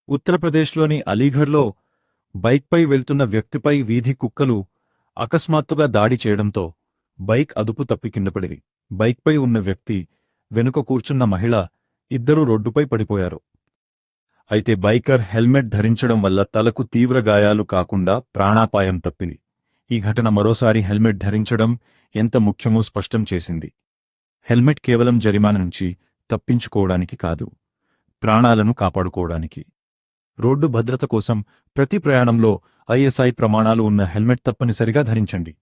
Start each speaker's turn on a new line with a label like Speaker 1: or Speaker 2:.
Speaker 1: ఉత్తరప్రదేశ్లోని అలీఘర్లో బైక్పై వెళ్తున్న వ్యక్తిపై వీధి కుక్కలు అకస్మాత్తుగా దాడి చేయడంతో బైక్ అదుపు తప్పి కిందపడింది. బైక్పై ఉన్న వ్యక్తి, వెనుక కూర్చున్న మహిళ ఇద్దరూ రోడ్డుపై పడిపోయారు. అయితే బైకర్ హెల్మెట్ ధరించడం వల్ల తలకు తీవ్ర గాయాలు కాకుండా ప్రాణాపాయం తప్పింది. ఈ ఘటన మరోసారి హెల్మెట్ ధరించడం ఎంత ముఖ్యమో స్పష్టం చేసింది. హెల్మెట్ కేవలం జరిమానా నుంచి తప్పించుకోవడానికి కాదు, ప్రాణాలను కాపాడుకోవడానికి. రోడ్డు భద్రత కోసం ప్రతి ప్రయాణంలో ISI ప్రమాణాలు ఉన్న హెల్మెట్ తప్పనిసరిగా ధరించండి.